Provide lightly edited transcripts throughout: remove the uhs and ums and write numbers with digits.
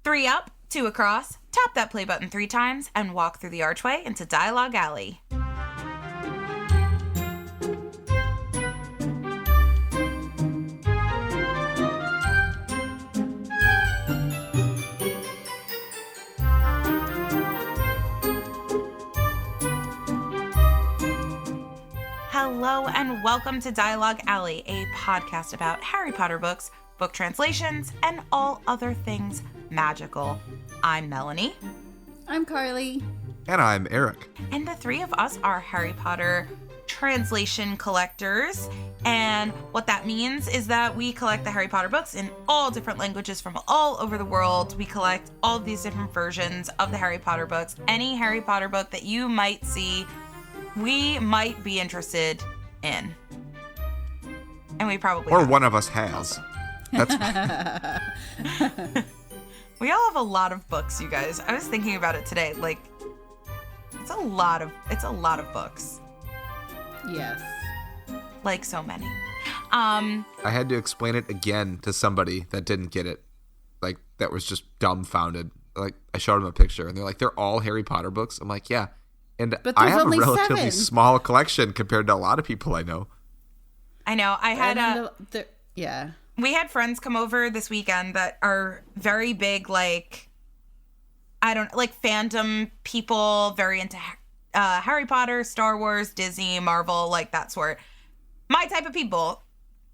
3 up, 2 across, tap that play button 3 times, and walk through the archway into Dialogue Alley. Hello and welcome to Dialogue Alley, a podcast about Harry Potter books, book translations, and all other things magical. I'm Melanie. I'm Carly. And I'm Erik. And the 3 of us are Harry Potter translation collectors. And what that means is that we collect the Harry Potter books in all different languages from all over the world. We collect all of these different versions of the Harry Potter books. Any Harry Potter book that you might see, we might be interested in. And we probably Or have. one of us has. That's We all have a lot of books, you guys. I was thinking about it today. Like, it's a lot of books. Yes. Like so many. I had to explain it again to somebody that didn't get it. Like, that was just dumbfounded. Like, I showed them a picture and they're like, they're all Harry Potter books. I'm like, yeah. And But I there's have a only relatively 7. small collection compared to a lot of people I know. I know. I had yeah. we had friends come over this weekend that are very big, like, I don't like fandom people, very into Harry Potter, Star Wars, Disney, Marvel, like that sort. My type of people.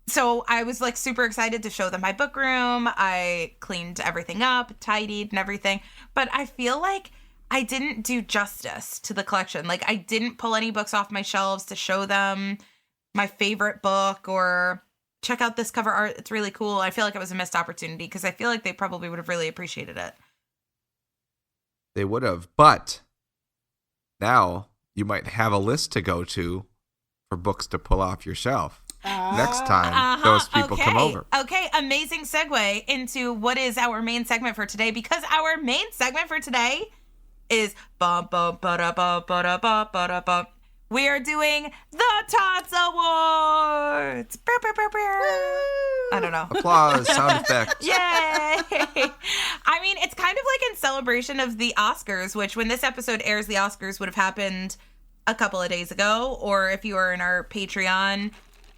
So I was like super excited to show them my book room. I cleaned everything up, tidied and everything. But I feel like I didn't do justice to the collection. Like, I didn't pull any books off my shelves to show them my favorite book or check out this cover art. It's really cool. I feel like it was a missed opportunity because I feel like they probably would have really appreciated it. They would have. But now you might have a list to go to for books to pull off your shelf. Next time those people come over. Okay, amazing segue into what is our main segment for today, because our main segment for today is we are doing the Tots Awards. I don't know. Applause, sound effects. Yay! I mean, it's kind of like in celebration of the Oscars, which when this episode airs, the Oscars would have happened a couple of days ago, or if you were in our Patreon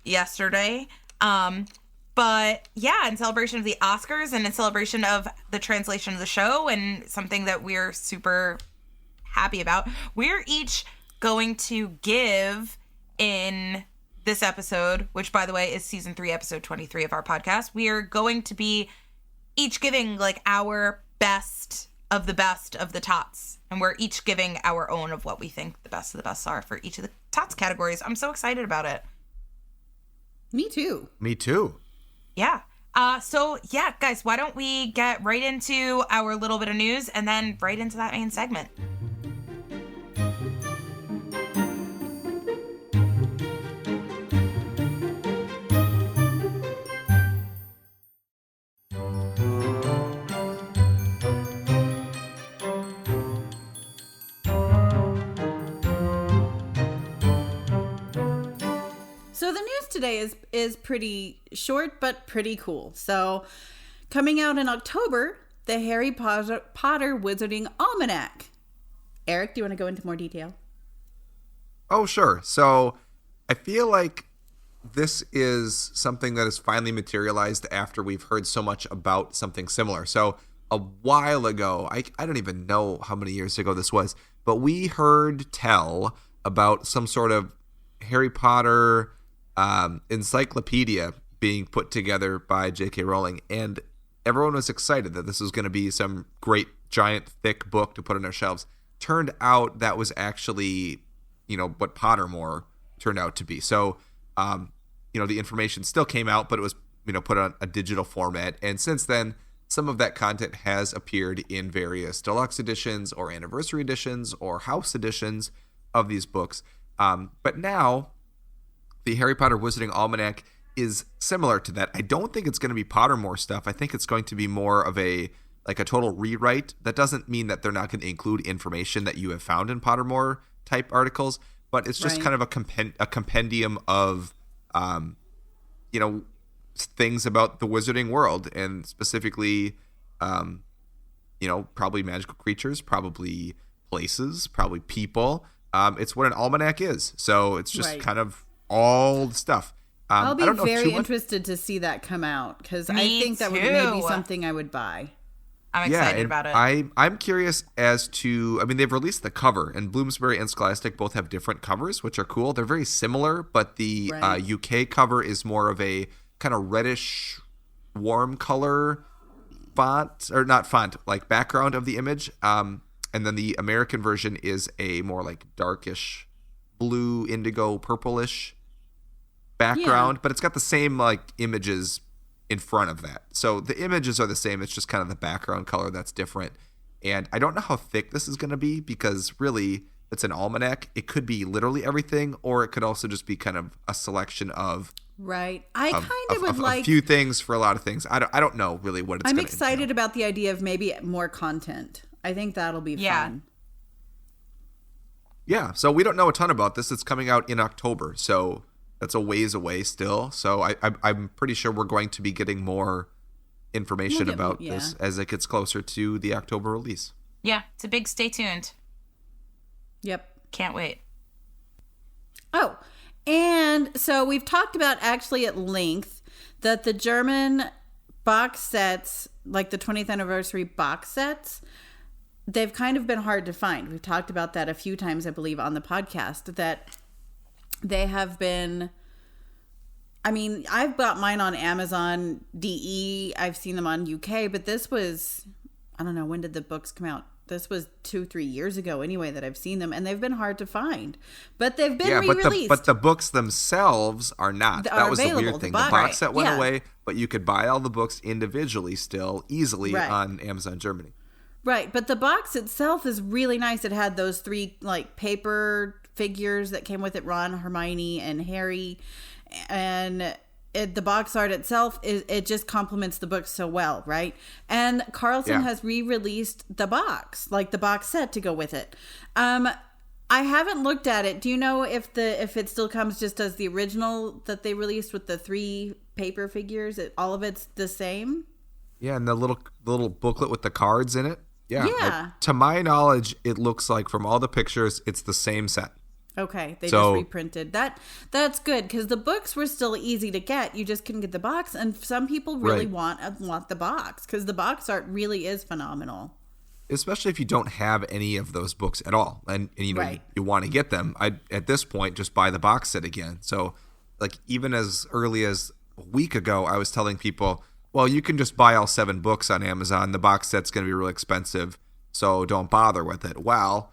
yesterday. But yeah, in celebration of the Oscars and in celebration of the translation of the show and something that we're super happy about, we're each going to give in this episode, which by the way is season 3, episode 23 of our podcast. We are going to be each giving like our best of the Tots. And we're each giving our own of what we think the best of the best are for each of the Tots categories. I'm so excited about it. Me too. Me too. Yeah. So yeah, guys, why don't we get right into our little bit of news and then right into that main segment. So the news today is pretty short but pretty cool. So coming out in October, the Harry Potter Wizarding Almanac. Erik, do you want to go into more detail? Oh, sure. So I feel like this is something that has finally materialized after we've heard so much about something similar. So a while ago, I don't even know how many years ago this was, but we heard tell about some sort of Harry Potter encyclopedia being put together by J.K. Rowling, and everyone was excited that this was going to be some great, giant, thick book to put on our shelves. Turned out that was actually, what Pottermore turned out to be. So, the information still came out, but it was, put on a digital format. And since then, some of that content has appeared in various deluxe editions or anniversary editions or house editions of these books. But now, the Harry Potter Wizarding Almanac is similar to that. I don't think it's going to be Pottermore stuff. I think it's going to be more of a total rewrite. That doesn't mean that they're not going to include information that you have found in Pottermore type articles, but it's just kind of a compendium of, things about the wizarding world, and specifically, probably magical creatures, probably places, probably people. It's what an almanac is. So it's just kind of all the stuff. I'll be very interested to see that come out because I think that would maybe something I would buy. I'm excited about it. I'm curious as to, they've released the cover, and Bloomsbury and Scholastic both have different covers, which are cool. They're very similar, but the UK cover is more of a kind of reddish, warm color font, or not font, like background of the image. And then the American version is a more like darkish blue, indigo, purplish background, but it's got the same like images in front of that. So the images are the same. It's just kind of the background color that's different. And I don't know how thick this is going to be because really it's an almanac. It could be literally everything, or it could also just be kind of a selection of I kind of would like a few things for a lot of things. I don't know really what it's. I'm excited about the idea of maybe more content. I think that'll be fun. Yeah. So we don't know a ton about this. It's coming out in October. So that's a ways away still. So I'm pretty sure we're going to be getting more information about this as it gets closer to the October release. Yeah, it's a big stay tuned. Yep. Can't wait. Oh, and so we've talked about actually at length that the German box sets, like the 20th anniversary box sets, they've kind of been hard to find. We've talked about that a few times, I believe, on the podcast, that they have been, I've bought mine on Amazon DE. I've seen them on UK, but this was, I don't know, when did the books come out? This was 2-3 years ago anyway that I've seen them, and they've been hard to find. But they've been re-released. But the books themselves are not. That was the weird thing. The box set went away, but you could buy all the books individually still easily on Amazon Germany. Right, but the box itself is really nice. It had those 3 like paper figures that came with it, Ron, Hermione, and Harry, and the box art itself it just complements the book so well, right? And Carlsen has re-released the box, like the box set to go with it. I haven't looked at it. Do you know if it still comes just as the original that they released with the 3 paper figures? All of it's the same? Yeah, and the little booklet with the cards in it. Yeah. To my knowledge, it looks like from all the pictures, it's the same set. Okay, they just reprinted that. That's good because the books were still easy to get. You just couldn't get the box, and some people really want the box because the box art really is phenomenal. Especially if you don't have any of those books at all, and you want to get them. I at this point just buy the box set again. So, like even as early as a week ago, I was telling people, well, you can just buy all 7 books on Amazon. The box set's going to be really expensive, so don't bother with it. Well,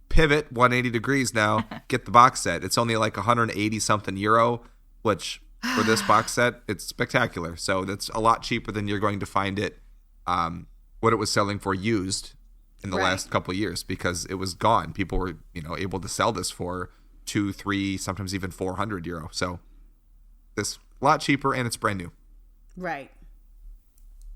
pivot 180 degrees now, get the box set. It's only like 180 something euro, which for this box set, it's spectacular. So that's a lot cheaper than you're going to find it what it was selling for used in the last couple of years because it was gone. People were, able to sell this for 200, 300, sometimes even 400 euro. So this a lot cheaper and it's brand new. Right.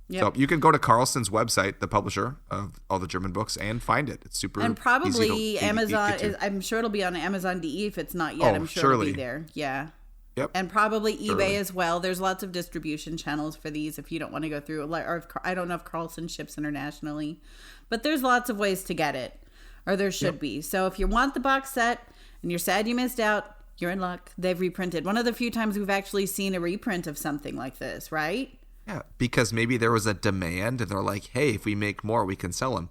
Yep. So you can go to Carlsen's website, the publisher of all the German books, and find it. It's super and probably easy to Amazon. I'm sure it'll be on Amazon DE if it's not yet. I'm sure it'll be there. Yeah. Yep. And probably eBay as well. There's lots of distribution channels for these if you don't want to go through. Or I don't know if Carlsen ships internationally, but there's lots of ways to get it, or there should be. So if you want the box set and you're sad you missed out, you're in luck. They've reprinted. One of the few times we've actually seen a reprint of something like this, right? Yeah, because maybe there was a demand and they're like, hey, if we make more, we can sell them.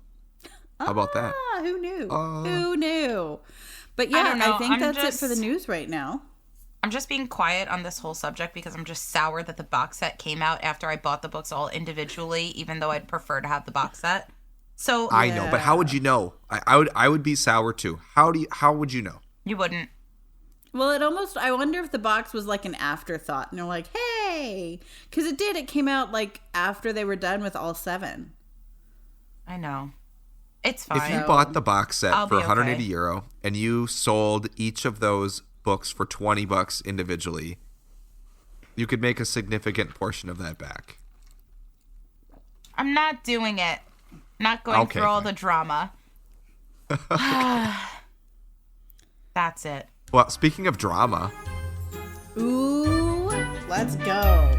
How about that? Who knew? Who knew? But yeah, I think that's it for the news right now. I'm just being quiet on this whole subject because I'm just sour that the box set came out after I bought the books all individually, even though I'd prefer to have the box set. So I know, but how would you know? I would be sour too. How would you know? You wouldn't. Well, I wonder if the box was like an afterthought. And they're like, hey, because it came out like after they were done with all 7. I know. It's fine. If you bought the box set for 180 euro and you sold each of those books for $20 individually, you could make a significant portion of that back. I'm not doing it. Not going through all the drama. That's it. Well, speaking of drama. Ooh, let's go.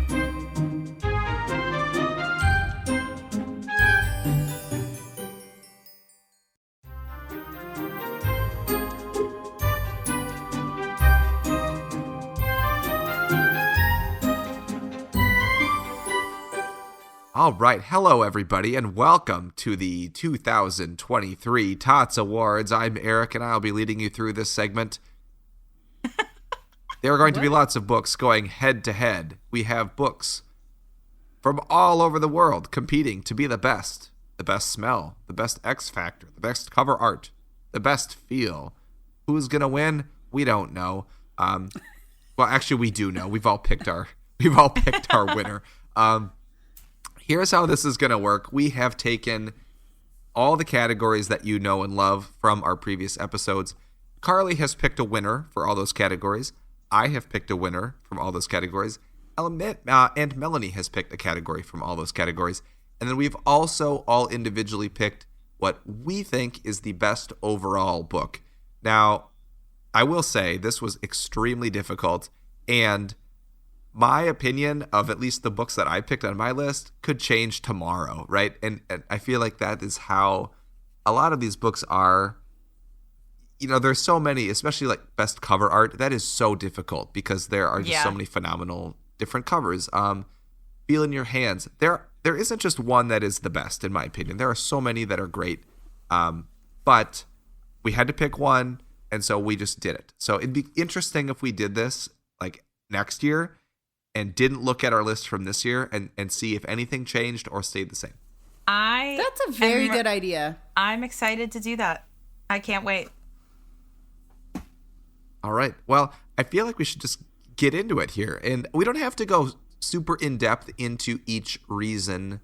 All right. Hello, everybody, and welcome to the 2023 Tots Awards. I'm Erik, and I'll be leading you through this segment. There are going to be lots of books going head-to-head. We have books from all over the world competing to be the best smell, the best X factor, the best cover art, the best feel. Who's going to win? We don't know. Well, actually, we do know. We've all picked our winner. Here's how this is going to work. We have taken all the categories that you know and love from our previous episodes. Carly has picked a winner for all those categories. I have picked a winner from all those categories. And Melanie has picked a category from all those categories. And then we've also all individually picked what we think is the best overall book. Now, I will say this was extremely difficult, and my opinion of at least the books that I picked on my list could change tomorrow, right? And I feel like that is how a lot of these books are. You know, there's so many, especially like best cover art. That is so difficult because there are just so many phenomenal different covers. Feel in Your Hands. There isn't just one that is the best, in my opinion. There are so many that are great. But we had to pick one, and so we just did it. So it'd be interesting if we did this like next year and didn't look at our list from this year and see if anything changed or stayed the same. That's a very good idea. I'm excited to do that. I can't wait. All right. Well, I feel like we should just get into it here. And we don't have to go super in depth into each reason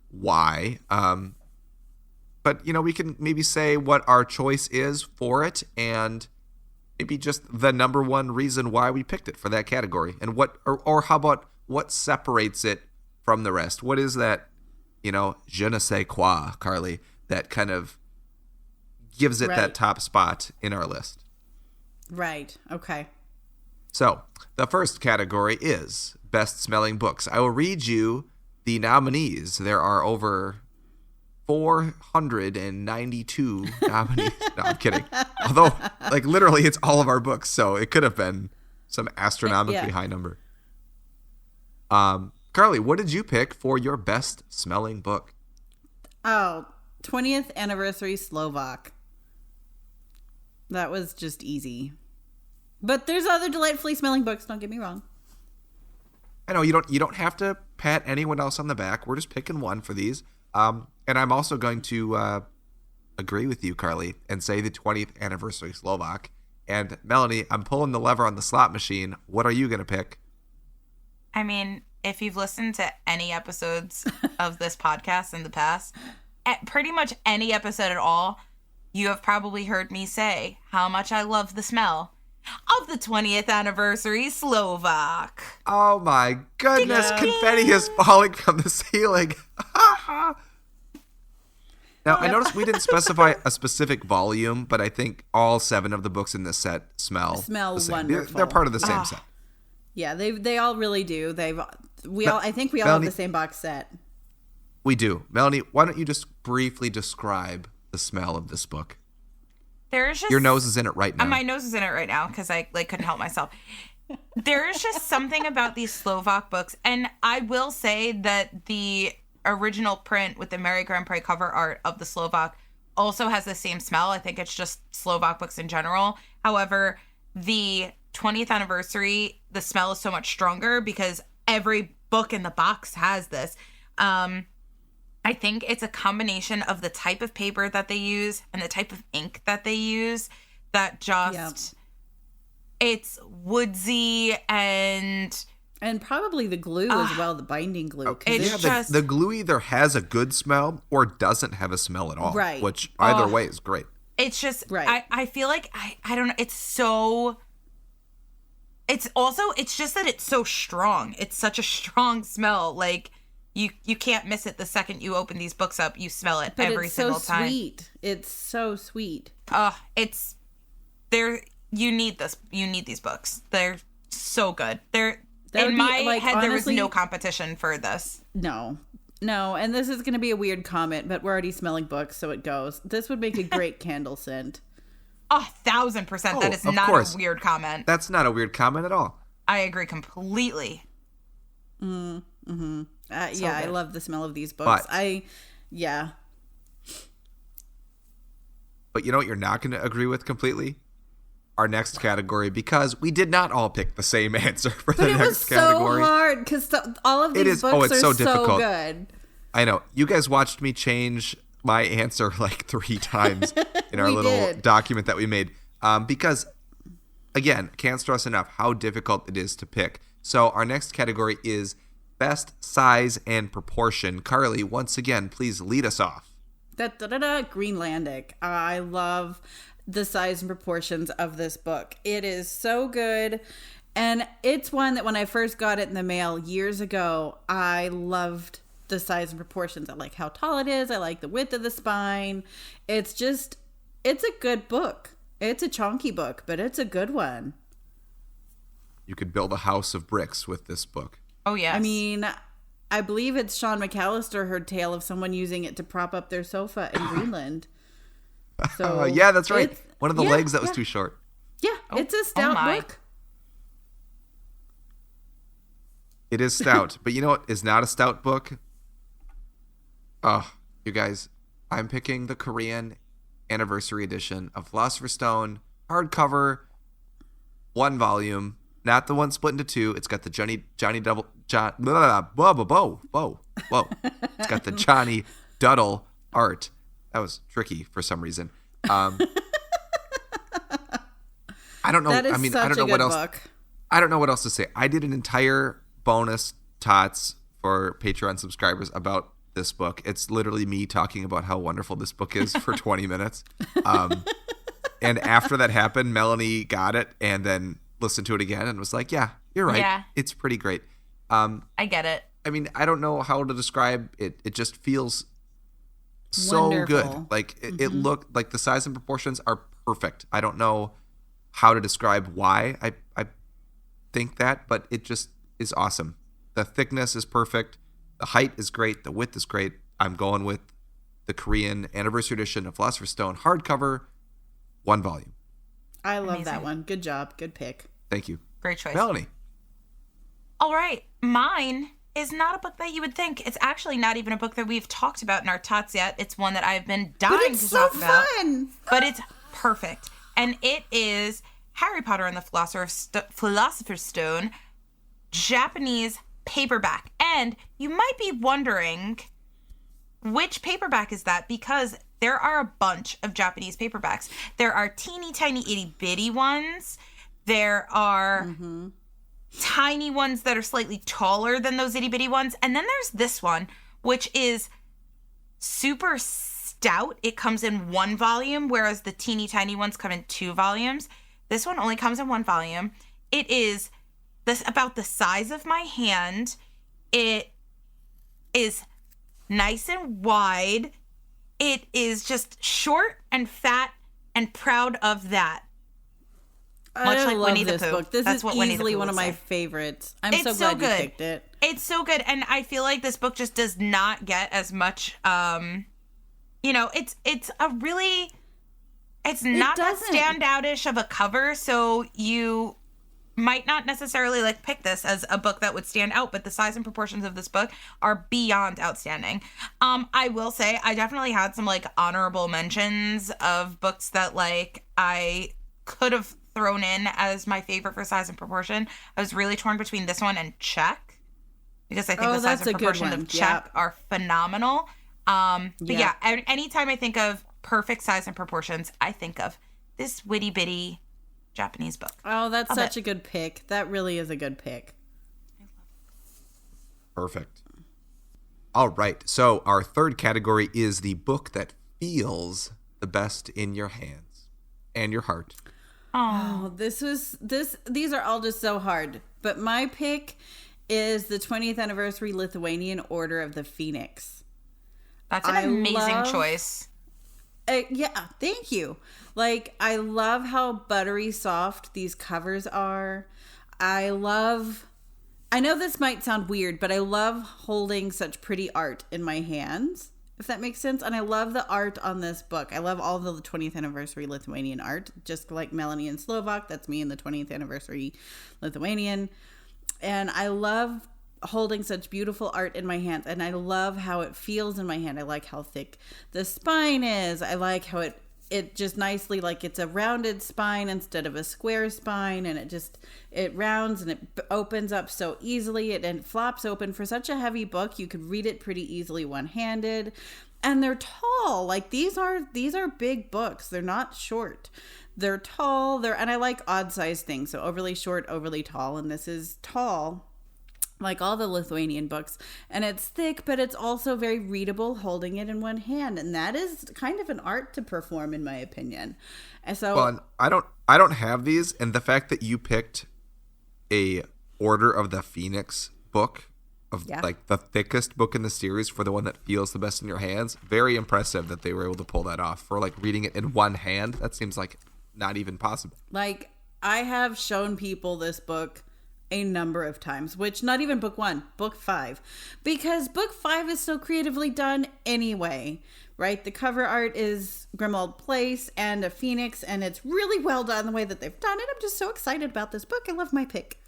why. But, you know, we can maybe say what our choice is for it and maybe just the number one reason why we picked it for that category, and what, or how about what separates it from the rest? What is that, you know, je ne sais quoi, Carly, that kind of gives it that top spot in our list? Right. Okay. So the first category is best smelling books. I will read you the nominees. There are over 492 nominees. No, I'm kidding. Although, like, literally, it's all of our books, so it could have been some astronomically high number. Carly, what did you pick for your best smelling book? Oh, 20th Anniversary Slovak. That was just easy. But there's other delightfully smelling books, don't get me wrong. I know you don't have to pat anyone else on the back. We're just picking one for these. And I'm also going to agree with you, Carly, and say the 20th Anniversary Slovak. And Melanie, I'm pulling the lever on the slot machine. What are you going to pick? I mean, if you've listened to any episodes of this podcast in the past, at pretty much any episode at all, you have probably heard me say how much I love the smell of the 20th Anniversary Slovak. Oh my goodness, confetti is falling from the ceiling. Now, I noticed we didn't specify a specific volume, but I think all 7 of the books in this set smell the same. Wonderful. They're part of the same set. Yeah, they all really do. I think we all have the same box set. We do. Melanie, why don't you just briefly describe the smell of this book? There's just, your nose is in it right now. My nose is in it right now because I couldn't help myself. There's just something about these Slovak books, and I will say that the original print with the Mary Grand Prix cover art of the Slovak also has the same smell. I think it's just Slovak books in general. However, the 20th anniversary, the smell is so much stronger because every book in the box has this. I think it's a combination of the type of paper that they use and the type of ink that they use that just, it's woodsy and probably the glue as well, the binding glue. Okay. The glue either has a good smell or doesn't have a smell at all. Right. Which either way is great. It's just, I feel like, I don't know, it's just that it's so strong. It's such a strong smell. Like, you can't miss it the second you open these books up. You smell it every single time. It's so sweet. You need this. You need these books. They're so good. In my head, there was no competition for this. No, and this is going to be a weird comment, but we're already smelling books, so it goes. This would make a great candle scent. 1,000%. That is not a weird comment. That's not a weird comment at all. I agree completely. Mm-hmm. Yeah, I love the smell of these books. But you know what you're not going to agree with completely? Our next category, because we did not all pick the same answer for the next category. But it was so hard because all of these books are so difficult. Good. I know. You guys watched me change my answer like 3 times in our little document that we made. Because, again, can't stress enough how difficult it is to pick. So our next category is best size and proportion. Carly, once again, please lead us off. Greenlandic. I love the size and proportions of this book. It is so good. And it's one that when I first got it in the mail years ago, I loved the size and proportions. I like how tall it is. I like the width of the spine. It's a good book. It's a chunky book, but it's a good one. You could build a house of bricks with this book. Oh, yes. I mean, I believe it's Sean McAllister heard tale of someone using it to prop up their sofa in Greenland. So yeah, that's right. One of the legs that was too short. Yeah, it's a stout book. It is stout. But you know what is not a stout book? Oh, you guys, I'm picking the Korean anniversary edition of Philosopher's Stone, hardcover, 1 volume. Not the one split into 2. It's got the Johnny Double John. Whoa. It's got the Johnny Duddle art. That was tricky for some reason. I don't know. That is I don't know what else. Book. I don't know what else to say. I did an entire bonus tots for Patreon subscribers about this book. It's literally me talking about how wonderful this book is for 20 minutes. And after that happened, Melanie got it and then listened to it again and was like, yeah, you're right. Yeah. It's pretty great. I get it. I mean, I don't know how to describe it. It just feels so wonderful. Good. Like it looked like the size and proportions are perfect. I don't know how to describe why I think that, but it just is awesome. The thickness is perfect. The height is great. The width is great. I'm going with the Korean anniversary edition of Philosopher's Stone hardcover, 1 volume. I love that one. Good job. Good pick. Thank you. Great choice. Melanie. All right. Mine is not a book that you would think. It's actually not even a book that we've talked about in our tots yet. It's one that I've been dying to talk about. But it's perfect. And it is Harry Potter and the Philosopher's Stone, Japanese paperback. And you might be wondering, which paperback is that? Because there are a bunch of Japanese paperbacks. There are teeny tiny itty bitty ones. There are tiny ones that are slightly taller than those itty bitty ones. And then there's this one, which is super stout. It comes in 1 volume, whereas the teeny tiny ones come in 2 volumes. This one only comes in 1 volume. It is about the size of my hand. It is nice and wide. It is just short and fat and proud of that. Much like Winnie the Pooh. Book. This is easily one of my favorites. I'm so glad you picked it. It's so good, and I feel like this book just does not get as much. It's a really. It's not that standoutish of a cover, so you might not necessarily like pick this as a book that would stand out, but the size and proportions of this book are beyond outstanding. I will say I definitely had some like honorable mentions of books that like I could have thrown in as my favorite for size and proportion. I was really torn between this one and Check, because I think the size and proportion of Check are phenomenal. But yeah, anytime I think of perfect size and proportions, I think of this witty bitty Japanese book. Oh, that's such a good pick. That really is a good pick. Perfect. All right. So our third category is the book that feels the best in your hands and your heart. Oh, these are all just so hard. But my pick is the 20th anniversary Lithuanian Order of the Phoenix. That's an amazing choice. Yeah, thank you. Like, I love how buttery soft these covers are. I know this might sound weird, but I love holding such pretty art in my hands, if that makes sense. And I love the art on this book. I love all the 20th anniversary Lithuanian art, just like Melanie and Slovak. That's me in the 20th anniversary Lithuanian. And I love holding such beautiful art in my hands, and I love how it feels in my hand. I like how thick the spine is. I like how it just nicely, like it's a rounded spine instead of a square spine, and it rounds and it opens up so easily. And flops open. For such a heavy book, you could read it pretty easily one-handed. And they're tall. Like these are big books. They're not short. They're tall. And I like odd-sized things. So overly short, overly tall, and this is tall, like all the Lithuanian books. And it's thick, but it's also very readable holding it in one hand. And that is kind of an art to perform, in my opinion. And so, well, I don't have these, and the fact that you picked a Order of the Phoenix book of like the thickest book in the series for the one that feels the best in your hands, very impressive that they were able to pull that off for like reading it in one hand. That seems like not even possible. Like, I have shown people this book a number of times, which not even book 1, book 5, because book 5 is so creatively done anyway, right? The cover art is Grimmauld Place and a phoenix, and it's really well done the way that they've done it. I'm just so excited about this book. I love my pick.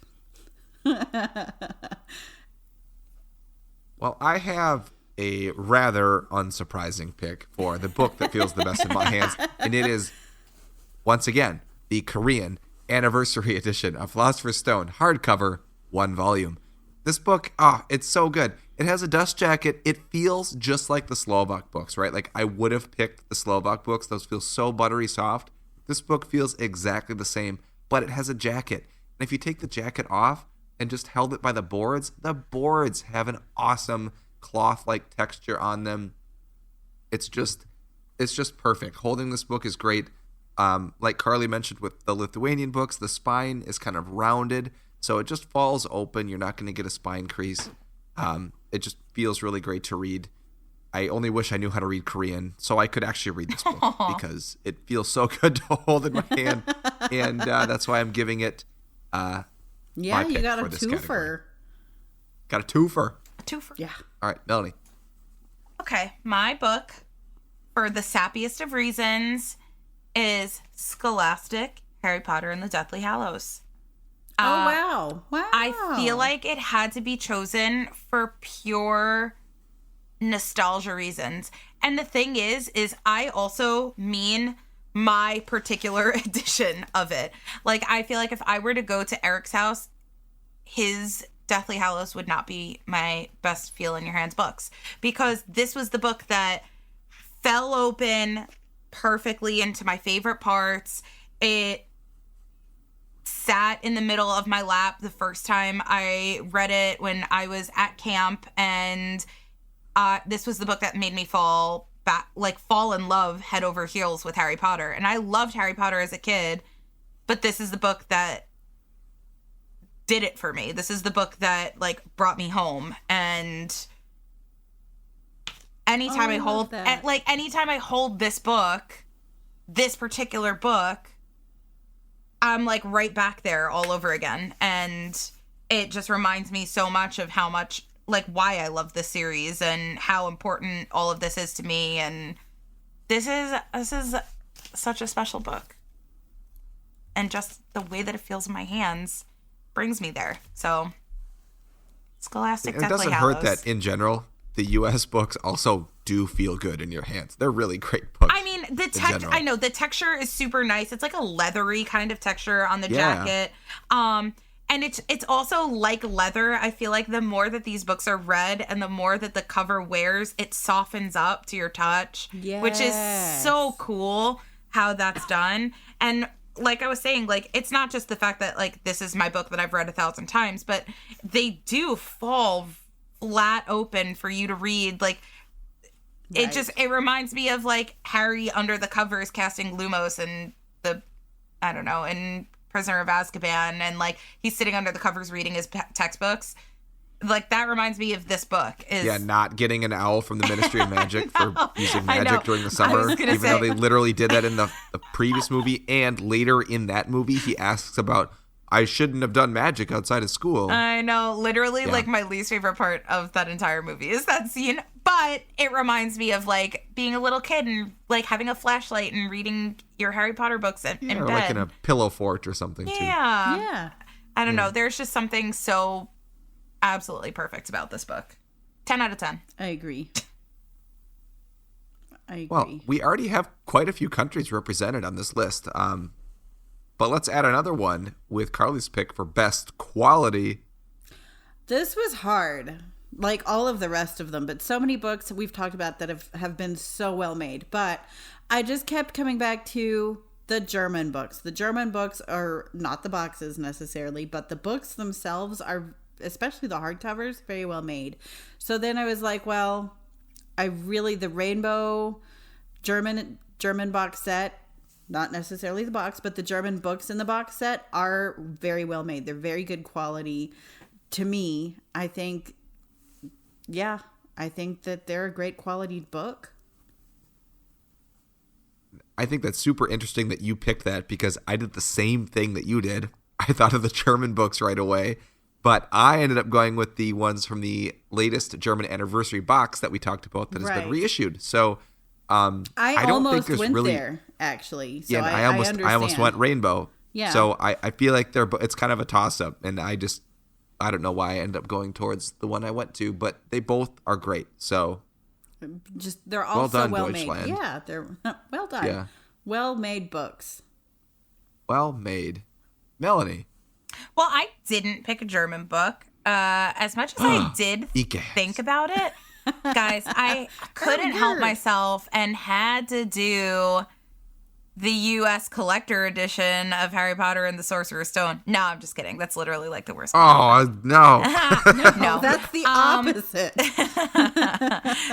Well, I have a rather unsurprising pick for the book that feels the best in my hands, and it is, once again, the Korean Anniversary Edition of Philosopher's Stone, hardcover, 1 volume. This book, it's so good. It has a dust jacket. It feels just like the Slovak books, right? Like I would have picked the Slovak books. Those feel so buttery soft. This book feels exactly the same, but it has a jacket. And if you take the jacket off and just held it by the boards have an awesome cloth-like texture on them. It's just perfect. Holding this book is great. Like Carly mentioned with the Lithuanian books, the spine is kind of rounded, so it just falls open. You're not going to get a spine crease. It just feels really great to read. I only wish I knew how to read Korean so I could actually read this book because it feels so good to hold in my hand, and that's why I'm giving it yeah, you got a twofer. Got a twofer. Yeah. All right, Melanie. Okay, my book, for the sappiest of reasons, is Scholastic, Harry Potter and the Deathly Hallows. Wow. I feel like it had to be chosen for pure nostalgia reasons. And the thing is I also mean my particular edition of it. Like, I feel like if I were to go to Erik's house, his Deathly Hallows would not be my best feel in your hands books, because this was the book that fell open perfectly into my favorite parts. It sat in the middle of my lap the first time I read it when I was at camp, and this was the book that made me fall in love head over heels with Harry Potter. And I loved Harry Potter as a kid, but this is the book that did it for me. This is the book that like brought me home. And anytime I hold this book, this particular book, I'm like right back there all over again. And it just reminds me so much of how much, like, why I love this series and how important all of this is to me. And this is such a special book. And just the way that it feels in my hands brings me there. So, Scholastic Deathly Hallows. It doesn't hurt that in general, the U.S. books also do feel good in your hands. They're really great books. I mean, I know the texture is super nice. It's like a leathery kind of texture on the jacket. And it's also like leather. I feel like the more that these books are read and the more that the cover wears, it softens up to your touch, which is so cool how that's done. And like I was saying, like, it's not just the fact that like this is my book that I've read 1,000 times, but they do fall flat open for you to read. Like, it reminds me of like Harry under the covers casting Lumos and and Prisoner of Azkaban, and like he's sitting under the covers reading his textbooks. Like, that reminds me of this book. Not getting an owl from the Ministry of Magic for using magic during the summer, even though they literally did that in the previous movie, and later in that movie he asks about, I shouldn't have done magic outside of school. I know, literally, like, my least favorite part of that entire movie is that scene, but it reminds me of like being a little kid and like having a flashlight and reading your Harry Potter books in bed, or like in a pillow fort or something too. I don't know, there's just something so absolutely perfect about this book. 10 out of 10. I agree. Well, we already have quite a few countries represented on this list. But let's add another one with Carly's pick for best quality. This was hard, like all of the rest of them, but so many books we've talked about that have been so well made. But I just kept coming back to the German books. The German books are not the boxes necessarily, but the books themselves are, especially the hardcovers, very well made. So then I was like, well, the Rainbow German box set, not necessarily the box, but the German books in the box set are very well made. They're very good quality. To me, I think that they're a great quality book. I think that's super interesting that you picked that because I did the same thing that you did. I thought of the German books right away, but I ended up going with the ones from the latest German anniversary box that we talked about that has been reissued. So I don't almost think went really, there, actually. So yeah, I almost went Rainbow. Yeah. So I feel like it's kind of a toss-up, and I don't know why I ended up going towards the one I went to, but they both are great. So they're also well done, well Deutschland. made. Yeah, they're well done. Yeah. Well made books. Well made. Melanie. Well, I didn't pick a German book. As much as I did think about it, guys, I couldn't help myself and had to do the U.S. collector edition of Harry Potter and the Sorcerer's Stone. No, I'm just kidding. That's literally like the worst. Oh, no. No, that's the opposite.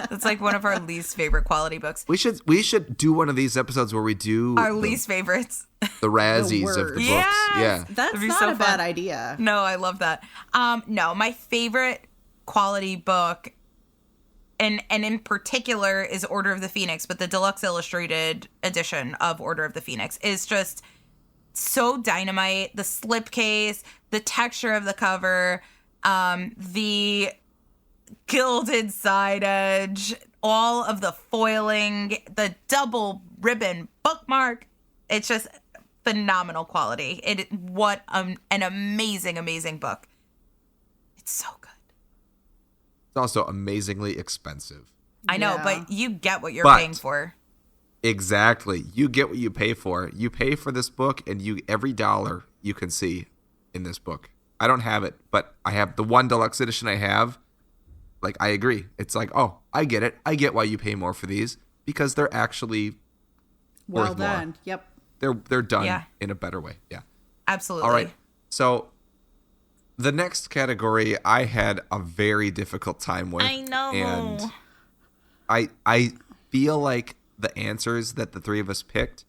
That's like one of our least favorite quality books. We should do one of these episodes where we do our least favorites. The Razzies of the books. Yeah. That's not a bad idea. No, I love that. No, my favorite quality book and in particular is Order of the Phoenix, but the deluxe illustrated edition of Order of the Phoenix is just so dynamite. The slipcase, the texture of the cover, the gilded side edge, all of the foiling, the double ribbon bookmark. It's just phenomenal quality. What an amazing, amazing book. It's so good. It's also amazingly expensive. I know, but you get what you're paying for. Exactly. You get what you pay for. You pay for this book, and every dollar you can see in this book. I don't have it, but I have the one deluxe edition I have. Like, I agree. It's like, oh, I get it. I get why you pay more for these because they're actually well worth done. more. Yep. They're done in a better way. Yeah. Absolutely. All right. So the next category I had a very difficult time with. I know. And I feel like the answers that the three of us picked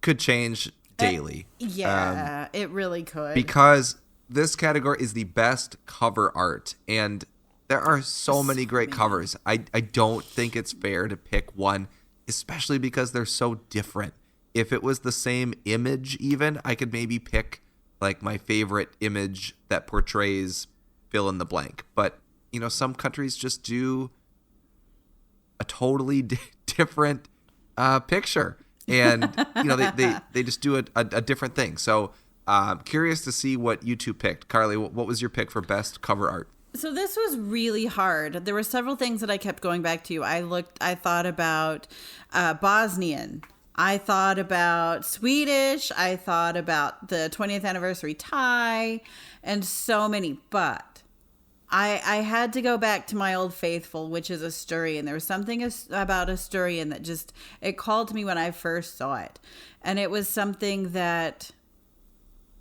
could change daily. It really could. Because this category is the best cover art. And there are so many great covers. I don't think it's fair to pick one, especially because they're so different. If it was the same image even, I could maybe pick like my favorite image that portrays fill in the blank. But, some countries just do a totally different picture. And, they just do a different thing. So I'm curious to see what you two picked. Carly, what was your pick for best cover art? So this was really hard. There were several things that I kept going back to. I thought about Bosnian. I thought about Swedish. I thought about the 20th anniversary Thai and so many. But I had to go back to my old faithful, which is Asturian. There was something about Asturian that it called to me when I first saw it. And it was something that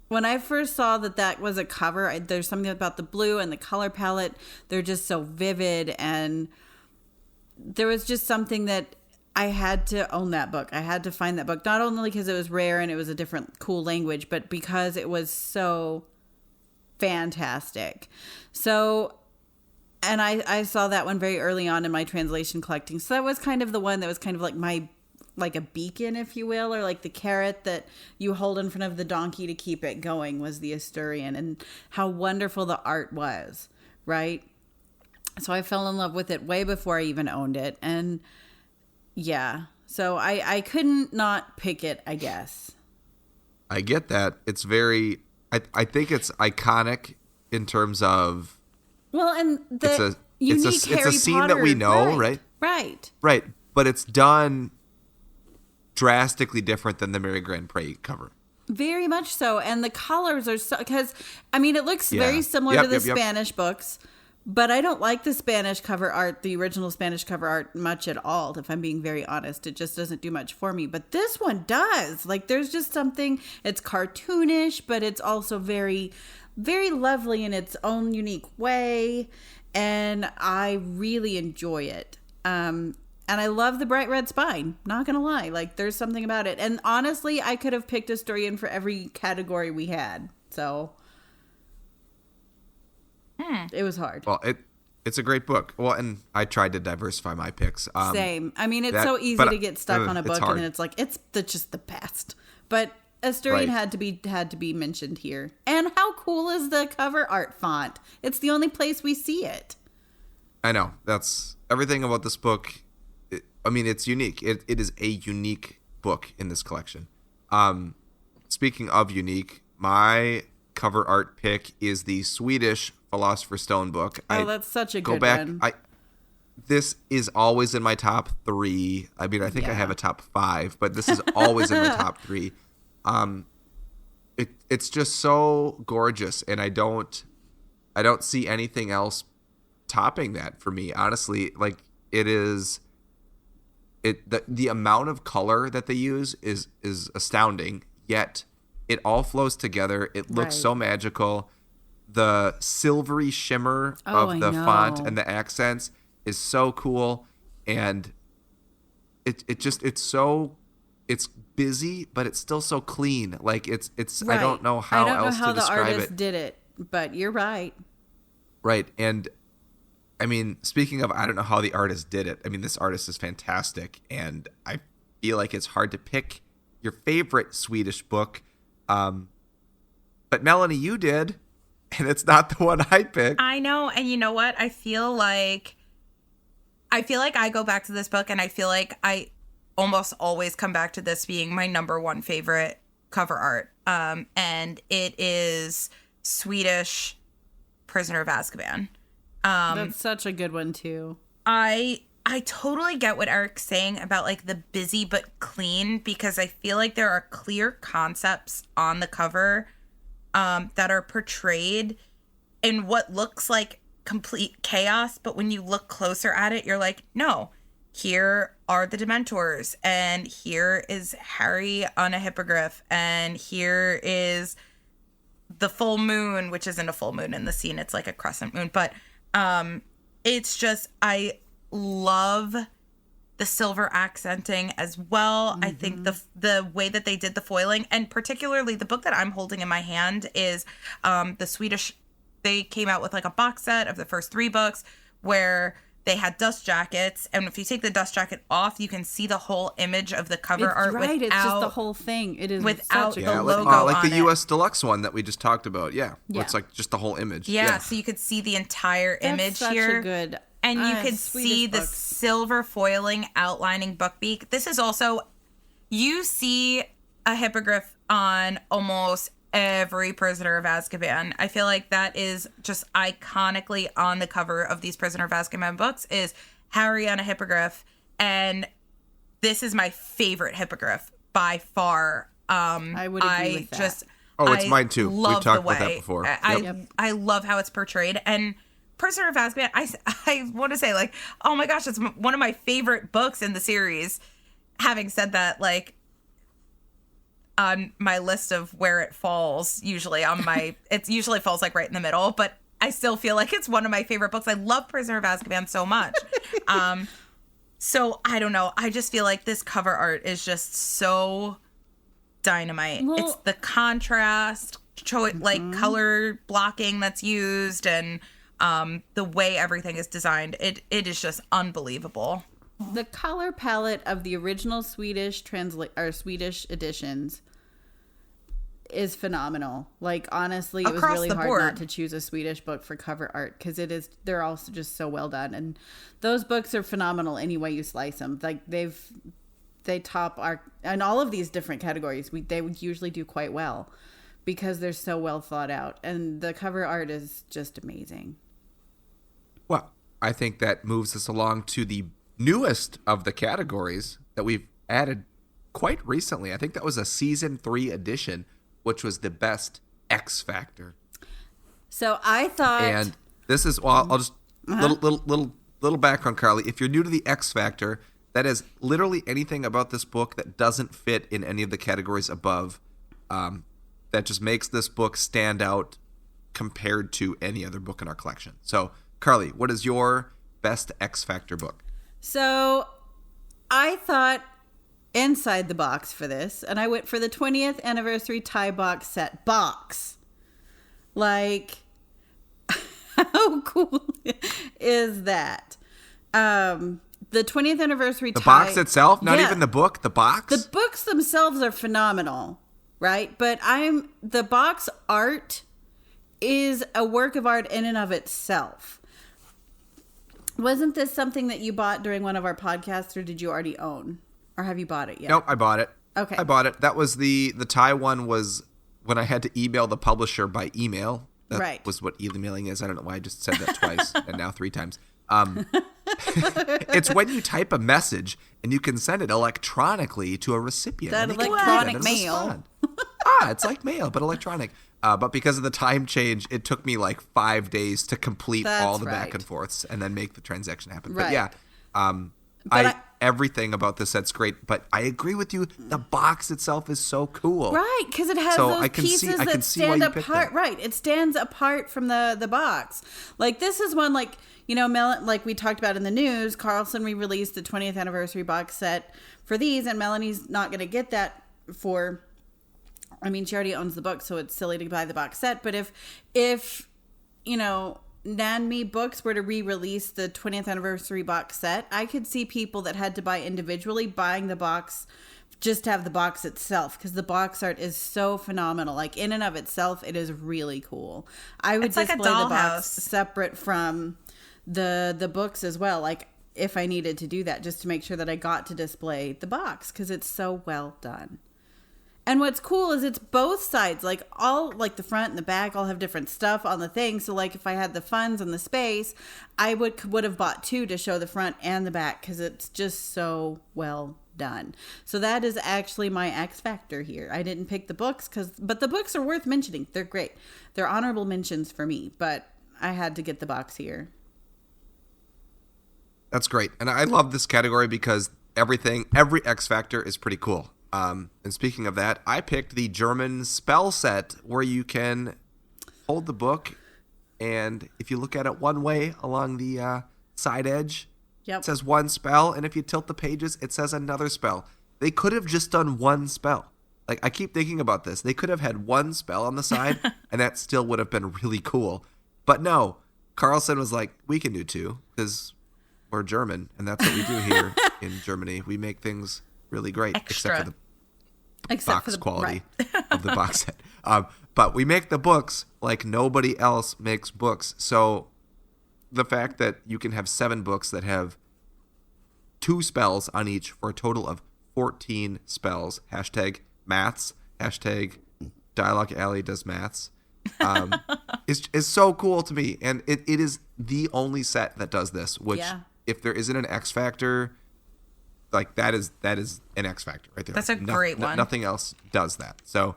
when I first saw that was a cover, there's something about the blue and the color palette. They're just so vivid. And there was just something that I had to own that book. I had to find that book, not only because it was rare and it was a different cool language, but because it was so fantastic. So, and I saw that one very early on in my translation collecting. So that was kind of the one that was kind of like a beacon, if you will, or like the carrot that you hold in front of the donkey to keep it going was the Asturian, and how wonderful the art was, right? So I fell in love with it way before I even owned it. And yeah, so I couldn't not pick it, I guess. I get that. It's very, I think it's iconic in terms of Well, and the unique it's Harry a scene Potter, that we know, right? Right. Right, but it's done drastically different than the Mary Grand Prix cover. Very much so. And the colors are so, because, I mean, it looks very similar to the Spanish books, but I don't like the Spanish cover art, the original Spanish cover art, much at all, if I'm being very honest. It just doesn't do much for me. But this one does. Like, there's just something, it's cartoonish, but it's also very, very lovely in its own unique way. And I really enjoy it. And I love the bright red spine. Not going to lie. Like, there's something about it. And honestly, I could have picked a story in for every category we had. So it was hard. Well, it's a great book. Well, and I tried to diversify my picks. Same. I mean, it's so easy to get stuck on a book, and then it's like, just the best. But Asturian had to be mentioned here. And how cool is the cover art font? It's the only place we see it. I know. That's everything about this book. I mean, it's unique. It is a unique book in this collection. Speaking of unique, my cover art pick is the Swedish Philosopher's Stone book. That's such a good one. This is always in my top 3. I mean, I think I have a top 5, but this is always in the top 3. It's just so gorgeous, and I don't see anything else topping that for me. Honestly, like it is. The amount of color that they use is astounding, yet it all flows together. It looks so magical. The silvery shimmer of the font and the accents is so cool, and it's busy, but it's still so clean. Like it's I don't know how else to describe it. the artist did it, but you're right. Right, and I mean, speaking of, I don't know how the artist did it. I mean, this artist is fantastic, and I feel like it's hard to pick your favorite Swedish book. But Melanie, you did, and it's not the one I picked. I know, and you know what? I feel like I go back to this book, and I feel like I almost always come back to this being my number one favorite cover art. And it is Swedish Prisoner of Azkaban. That's such a good one too. I totally get what Eric's saying about like the busy but clean, because I feel like there are clear concepts on the cover that are portrayed in what looks like complete chaos, but when you look closer at it, you're like, no, here are the Dementors, and here is Harry on a hippogriff, and here is the full moon, which isn't a full moon in the scene, it's like a crescent moon, but it's just, I love the silver accenting as well. Mm-hmm. I think the way that they did the foiling, and particularly the book that I'm holding in my hand is the Swedish. They came out with like a box set of the first 3 books where they had dust jackets, and if you take the dust jacket off, you can see the whole image of the cover art. Right, it's just the whole thing. It is without such a the logo like on the US Deluxe one that we just talked about. Yeah. It's like just the whole image. Yeah, so you could see the entire image such here. A good, and you could see the silver foiling outlining Buckbeak. This is also, you see a hippogriff on almost every Prisoner of Azkaban. I feel like that is just iconically on the cover of these Prisoner of Azkaban books is Harry on a hippogriff, and this is my favorite hippogriff by far. I would agree with that. It's mine too. We've talked about that before. I love how it's portrayed, and Prisoner of Azkaban, I want to say, like, oh my gosh, it's one of my favorite books in the series. Having said that, like, on my list of where it falls, usually it usually falls like right in the middle, but I still feel like it's one of my favorite books. I love Prisoner of Azkaban so much. So I don't know. I just feel like this cover art is just so dynamite. Well, it's the contrast, like color blocking that's used, and the way everything is designed. It is just unbelievable. The color palette of the original Swedish editions is phenomenal. Like, honestly, it was really hard not to choose a Swedish book for cover art, because they're also just so well done, and those books are phenomenal any way you slice them. Like, they top our, in all of these different categories, they would usually do quite well because they're so well thought out, and the cover art is just amazing. I think that moves us along to the newest of the categories that we've added quite recently. I think that was a season 3 edition, which was the best X Factor. So I thought, and this is, well, I'll just little background, Carly. If you're new to the X Factor, that is literally anything about this book that doesn't fit in any of the categories above. That just makes this book stand out compared to any other book in our collection. So, Carly, what is your best X Factor book? So I thought inside the box for this, and I went for the 20th anniversary tie box set box. Like, how cool is that? The 20th anniversary tie. The box itself? Not even the book? The box? The books themselves are phenomenal, right? But the box art is a work of art in and of itself. Wasn't this something that you bought during one of our podcasts, or did you already own? Or have you bought it yet? Nope, I bought it. Okay. I bought it. That was the tie one was when I had to email the publisher by email. That was what emailing is. I don't know why I just said that twice and now 3 times. It's when you type a message and you can send it electronically to a recipient. That electronic mail. It's like mail, but electronic. But because of the time change, it took me like 5 days to complete all the back and forths and then make the transaction happen. But yeah, everything about this set's great. But I agree with you. The box itself is so cool. Right, because it has those pieces that stand apart. Right, it stands apart from the box. Like this is one, like, you know, like we talked about in the news, Carlson re-released the 20th anniversary box set for these, and Melanie's not going to get that for... I mean, she already owns the book, so it's silly to buy the box set. But if you know, Nanme Books were to re-release the 20th anniversary box set, I could see people that had to buy individually buying the box just to have the box itself, because the box art is so phenomenal. Like, in and of itself, it is really cool. I would display the box separate from the books as well. Like, if I needed to do that, just to make sure that I got to display the box, because it's so well done. And what's cool is it's both sides, like all, like the front and the back all have different stuff on the thing. So like if I had the funds and the space, I would have bought 2 to show the front and the back, because it's just so well done. So that is actually my X Factor here. I didn't pick the books but the books are worth mentioning. They're great. They're honorable mentions for me, but I had to get the box here. That's great. And I love this category because every X Factor is pretty cool. And speaking of that, I picked the German spell set where you can hold the book, and if you look at it one way along the side edge, it says one spell, and if you tilt the pages, it says another spell. They could have just done one spell. Like, I keep thinking about this. They could have had one spell on the side, and that still would have been really cool. But no, Carlson was like, we can do 2, because we're German, and that's what we do here in Germany. We make things really great, except for the box quality of the box set. But we make the books like nobody else makes books. So the fact that you can have 7 books that have 2 spells on each for a total of 14 spells. #maths. Dialogue Alley does maths. Is so cool to me. And it is the only set that does this, which if there isn't an X Factor... Like, that is an X Factor right there. That's a great one. Nothing else does that. So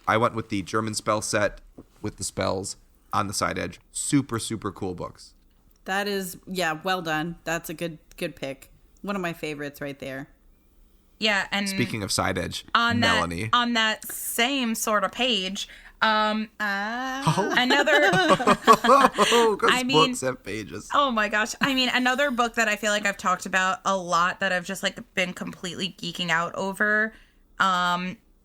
I went with the German spell set with the spells on the side edge. Super, super cool books. That is, well done. That's a good pick. One of my favorites right there. Yeah, and speaking of side edge, Melanie. On that same sort of page... another books have pages. Oh my gosh. I mean, another book that I feel like I've talked about a lot that I've just like been completely geeking out over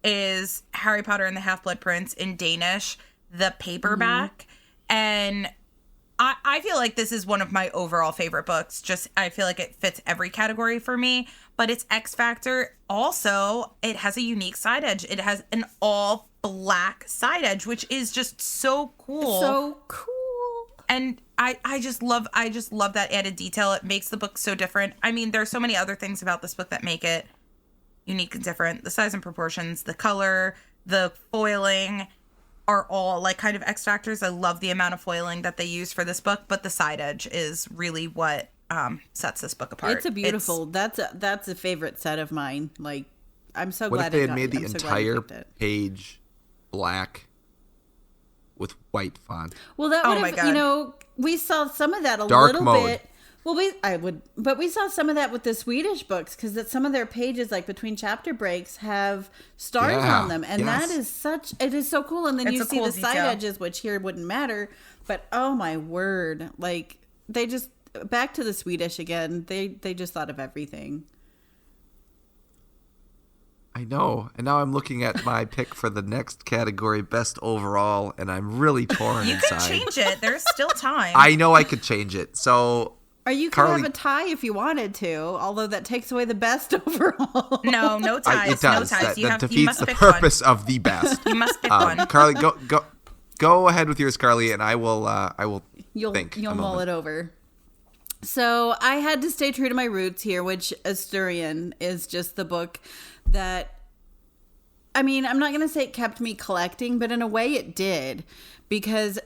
is Harry Potter and the Half-Blood Prince in Danish, the paperback. And I feel like this is one of my overall favorite books. Just, I feel like it fits every category for me, but it's X Factor. Also, it has a unique side edge. It has an all black side edge, which is just so cool. So cool. And I just love that added detail. It makes the book so different. I mean, there's so many other things about this book that make it unique and different. The size and proportions, the color, the foiling. are all like kind of X factors. I love the amount of foiling that they use for this book, but the side edge is really what sets this book apart. It's a beautiful. That's a favorite set of mine. Like, I'm so What glad if they it had made the I'm so glad you entire picked it. page black with white font? Well, that Oh would my have, God. we saw some of that a Dark little mode. bit. Well, we saw some of that with the Swedish books because that some of their pages, like between chapter breaks, have stars Yeah, on them, and yes. it is so cool. And then It's you a see cool the side detail. edges, which here wouldn't matter, but oh my word, like they just back to the Swedish again. They just thought of everything. I know. And now I'm looking at my pick for the next category, best overall, and I'm really torn You inside. can change it. There's still time. I know I could change it. So Or you could Carly- have a tie if you wanted to, although that takes away the best overall. No ties. it does. No ties. That You defeats must the pick purpose of the best. one. You must pick one. Carly, go ahead with yours, Carly, and I will You'll think. a mull moment. it over. So I had to stay true to my roots here, which Asturian is just the book that, I mean, I'm not going to say it kept me collecting, but in a way it did, because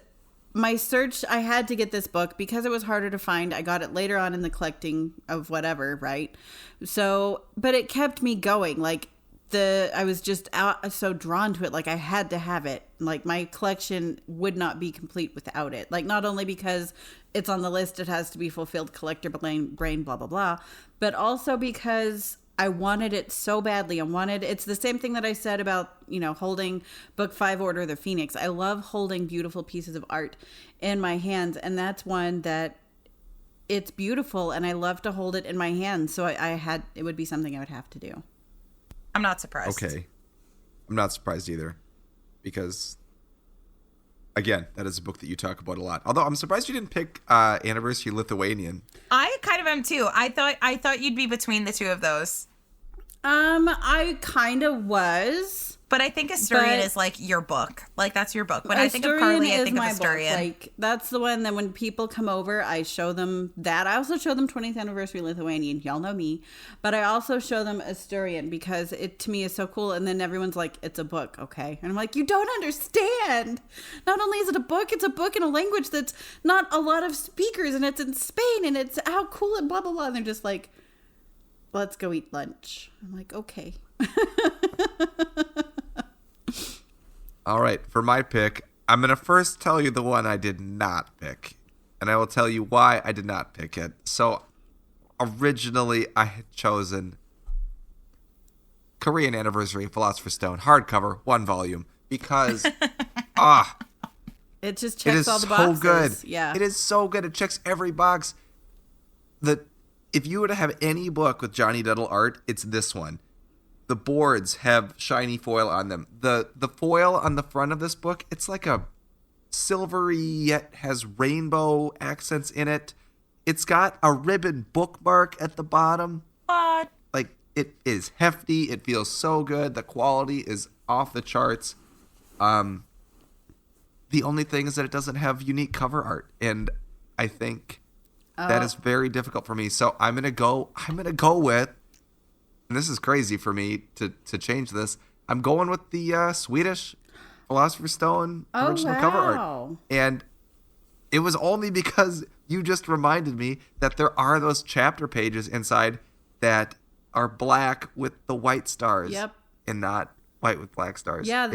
my search, I had to get this book because it was harder to find. I got it later on in the collecting of whatever, right? So, but it kept me going. Like I was just so drawn to it. Like I had to have it. Like my collection would not be complete without it. Like not only because it's on the list, it has to be fulfilled collector brain, blah, blah, blah, but also because I wanted it so badly. It's the same thing that I said about, holding book 5, Order of the Phoenix. I love holding beautiful pieces of art in my hands. And that's one that it's beautiful and I love to hold it in my hands. So it would be something I would have to do. I'm not surprised. Okay. I'm not surprised either, because again, that is a book that you talk about a lot. Although I'm surprised you didn't pick Anniversary Lithuanian. I kind of am too. I thought you'd be between the two of those. I kind of was. But I think Asturian But- is like your book. Like that's your book. When I think of Asturian Carly, I is think of my Asturian. book. Like that's the one that when people come over, I show them that. I also show them 20th Anniversary Lithuanian. Y'all know me. But I also show them Asturian because it to me is so cool. And then everyone's like, it's a book, okay? And I'm like, you don't understand. Not only is it a book in a language that's not a lot of speakers, and it's in Spain, and it's how cool and blah blah blah. And they're just like, let's go eat lunch. I'm like, okay. All right, for my pick, I'm going to first tell you the one I did not pick, and I will tell you why I did not pick it. So, originally, I had chosen Korean Anniversary Philosopher's Stone, hardcover, 1 volume, because, It just it checks is all the so boxes. good. Yeah. It is so good. It checks every box. If you were to have any book with Johnny Duddle art, it's this one. The boards have shiny foil on them. The foil on the front of this book, it's like a silvery yet has rainbow accents in it. It's got a ribbon bookmark at the bottom. What? Like, it is hefty. It feels so good. The quality is off the charts. The only thing is that it doesn't have unique cover art, and I think that is very difficult for me. So I'm gonna go with, and this is crazy for me to change this. I'm going with the Swedish Philosopher's Stone original cover art, and it was only because you just reminded me that there are those chapter pages inside that are black with the white stars, Yep. and not white with black stars. Yeah,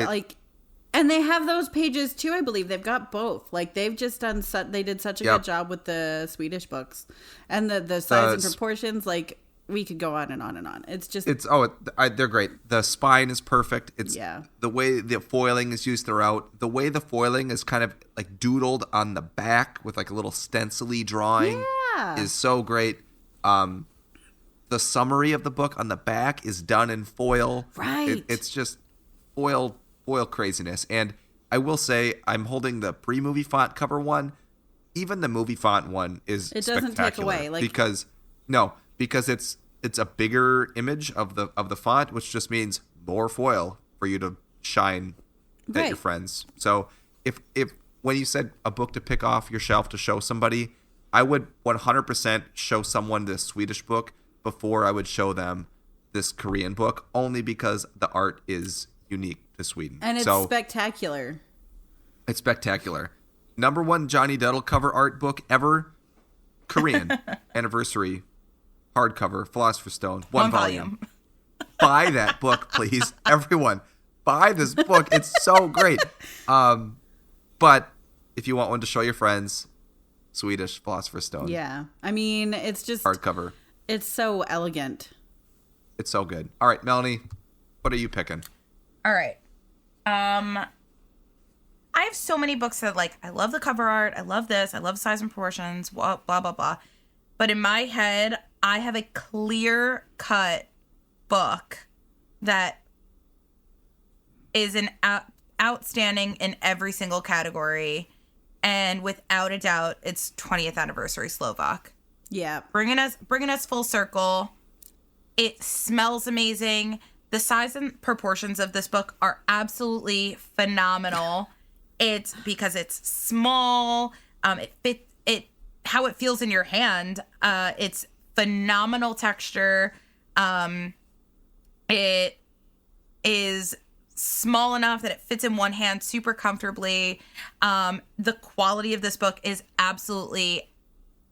and they have those pages too, I believe. They've got both. Like they've just done they did such a Yep. good job with the Swedish books. And the size and proportions, like we could go on and on and on. It's just they're great. The spine is perfect. It's Yeah. the way the foiling is used throughout. The way the foiling is kind of like doodled on the back with like a little stencil-y drawing is so great. The summary of the book on the back is done in foil. Right. It's just foil craziness. And I will say, I'm holding the pre-movie font cover one. Even the movie font one is It doesn't take spectacular away, like- because it's a bigger image of the font, which just means more foil for you to shine at Right. your friends. So if when you said a book to pick off your shelf to show somebody, I would 100% show someone this Swedish book before I would show them this Korean book, only because the art is unique to Sweden. and it's so spectacular. It's spectacular. Number 1 Johnny Dettle cover art book ever. Korean anniversary hardcover Philosopher's Stone. One volume. Buy that book, please. Everyone, buy this book. It's so great. But if you want one to show your friends, Swedish Philosopher's Stone. Yeah. I mean, it's just hardcover. It's so elegant. It's so good. All right, Melanie, what are you picking? All right. I have so many books that, like, I love the cover art. I love this. I love size and proportions, blah, blah, blah, blah. But in my head, I have a clear-cut book that is an outstanding in every single category. And without a doubt, it's 20th Anniversary Slovak. Yeah. Bringing us full circle. It smells amazing. The size and proportions of this book are absolutely phenomenal. It's because it's small. It fits it how it feels in your hand. It's phenomenal texture. It is small enough that it fits in one hand super comfortably. The quality of this book is absolutely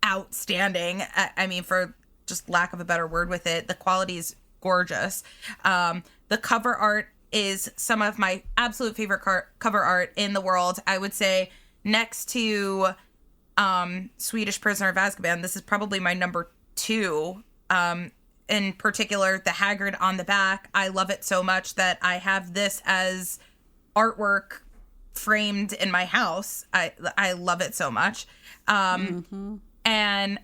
outstanding. I mean, for just lack of a better word with it, the quality is gorgeous. The cover art is some of my absolute favorite cover art in the world. I would say next to Swedish Prisoner of Azkaban, this is probably my number 2. In particular, the Hagrid on the back. I love it so much that I have this as artwork framed in my house. I love it so much. And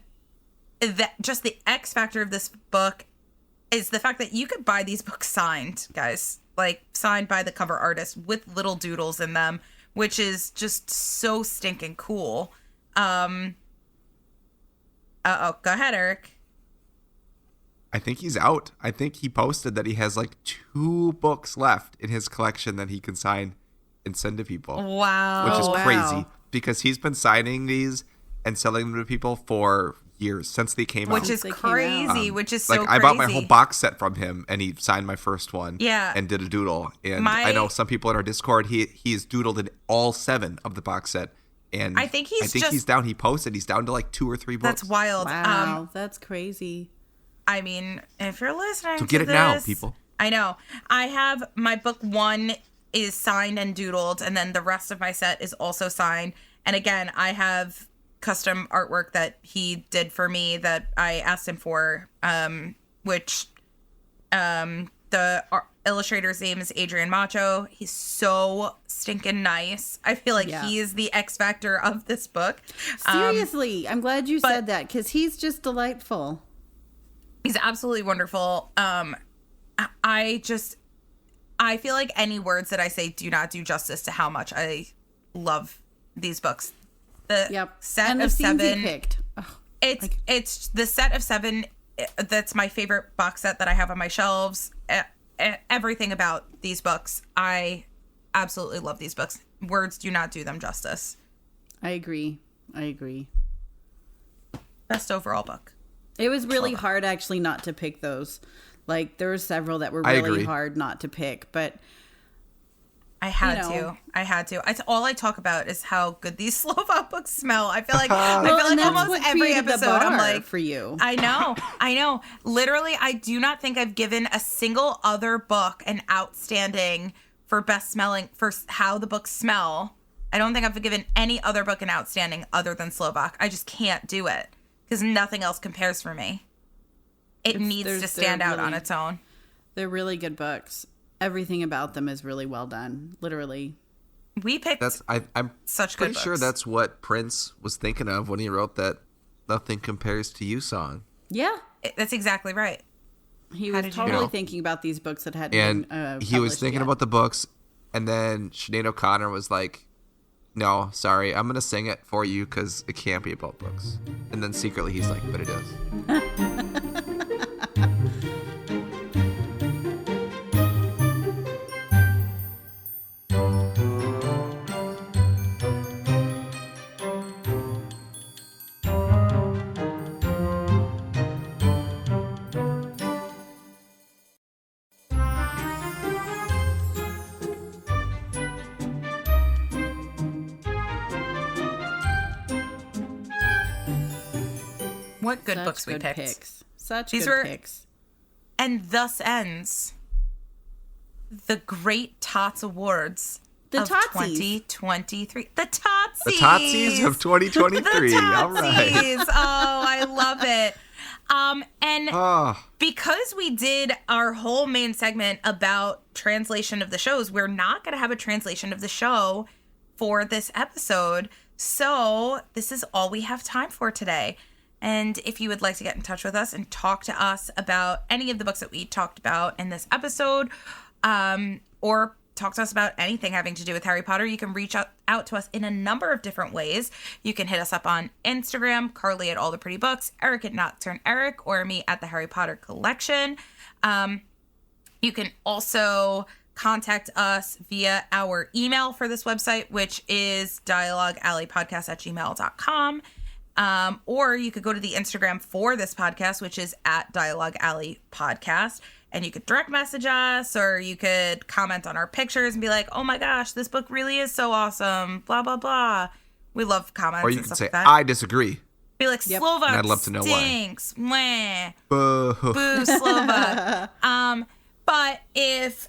that just the X factor of this book is the fact that you could buy these books signed, guys, like signed by the cover artist with little doodles in them, which is just so stinking cool. Go ahead, Erik. I think he's out. I think he posted that he has like 2 books left in his collection that he can sign and send to people. Wow. Which is crazy because he's been signing these and selling them to people for years since they came out. Which is crazy, which is so like, crazy. I bought my whole box set from him and he signed my first one. Yeah. And did a doodle. And I know some people in our Discord, he's doodled in all 7 of the box set. And I think he's down. He posted he's down to like 2 or 3 books. That's wild. Wow, that's crazy. I mean, if you're listening so get to it now, this, people. I know. I have my book 1 is signed and doodled, and then the rest of my set is also signed. And again, I have custom artwork that he did for me that I asked him for, which the illustrator's name is Adrian Macho. He's so stinking nice. I feel like he is the X factor of this book. Seriously, I'm glad you said that because he's just delightful. He's absolutely wonderful. I feel like any words that I say do not do justice to how much I love these books. The set and of the scenes 7 he picked. It's the set of 7 that's my favorite box set that I have on my shelves. Everything about these books, I absolutely love these books. Words do not do them justice. I agree. Best overall book. It was really hard actually not to pick those. Like there were several that were really hard not to pick, but I had to. All I talk about is how good these Slovak books smell. I feel like almost every episode I'm like, for you. I know. Literally, I do not think I've given a single other book an outstanding for best smelling for how the books smell. I don't think I've given any other book an outstanding other than Slovak. I just can't do it because nothing else compares for me. It needs to stand out on its own. They're really good books. Everything about them is really well done. Literally. We picked I'm such good pretty books. sure that's what Prince was thinking of when he wrote that Nothing Compares to You song. Yeah. That's exactly right. He was totally thinking about these books that hadn't been And he was thinking about the books, and then Sinead O'Connor was like, no, sorry, I'm going to sing it for you because it can't be about books. And then secretly he's like, but it is. What good Such books we good picked. picks. Such These good were- picks. And thus ends the great Tots Awards The of Totsies. 2023. The Totsies. The Totsies of 2023. The All right. Totsies. Oh, I love it. And Oh, because we did our whole main segment about translation of the shows, we're not going to have a translation of the show for this episode. So this is all we have time for today. And if you would like to get in touch with us and talk to us about any of the books that we talked about in this episode, or talk to us about anything having to do with Harry Potter, you can reach out to us in a number of different ways. You can hit us up on Instagram, Carly at All the Pretty Books, Erik at Nocturne Erik, or me at the Harry Potter Collection. You can also contact us via our email for this website, which is dialoguealleypodcast@gmail.com. Or you could go to the Instagram for this podcast, which is at Dialogue Alley Podcast. And you could direct message us, or you could comment on our pictures and be like, oh my gosh, this book really is so awesome, blah, blah, blah. We love comments or you and can stuff say, like that. I disagree. Be like, Yep. Slovak And I'd love to know why. stinks. Wah. Boo. Boo, Slovak. But if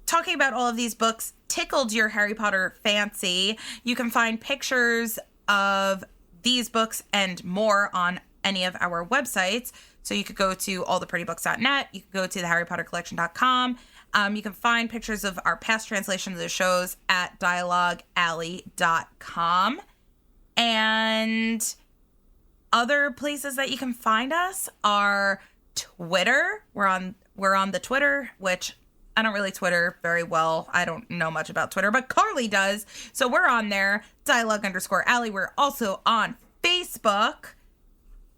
talking about all of these books tickled your Harry Potter fancy, you can find pictures of these books and more on any of our websites. So you could go to alltheprettybooks.net. You could go to theharrypottercollection.com. You can find pictures of our past translation of the shows at dialoguealley.com. And other places that you can find us are Twitter. We're on the Twitter, which I don't really Twitter very well. I don't know much about Twitter, but Carly does. So we're on there, dialogue_alley. We're also on Facebook.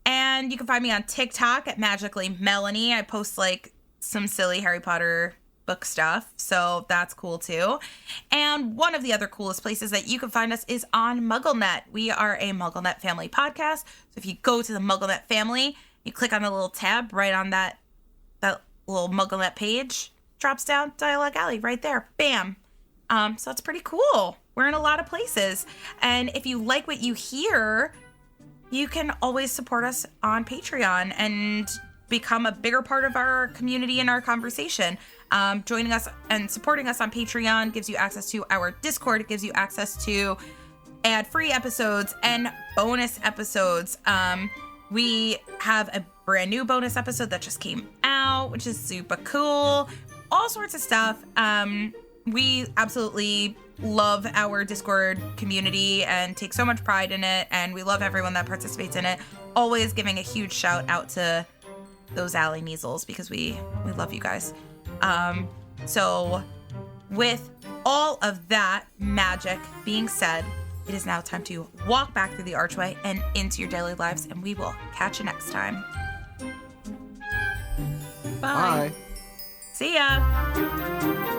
And you can find me on TikTok at Magically Melanie. I post like some silly Harry Potter book stuff, so that's cool too. And one of the other coolest places that you can find us is on MuggleNet. We are a MuggleNet family podcast. So if you go to the MuggleNet family, you click on the little tab right on that little MuggleNet page, drops down Dialogue Alley right there. Bam. So it's pretty cool. We're in a lot of places. And if you like what you hear, you can always support us on Patreon and become a bigger part of our community and our conversation. Joining us and supporting us on Patreon gives you access to our Discord. It gives you access to ad-free episodes and bonus episodes. We have a brand new bonus episode that just came out, which is super cool. All sorts of stuff. We absolutely love our Discord community and take so much pride in it, and we love everyone that participates in it. Always giving a huge shout out to those Alley Measles, because we love you guys. So with all of that magic being said, it is now time to walk back through the archway and into your daily lives, and we will catch you next time. Bye. Bye. See ya.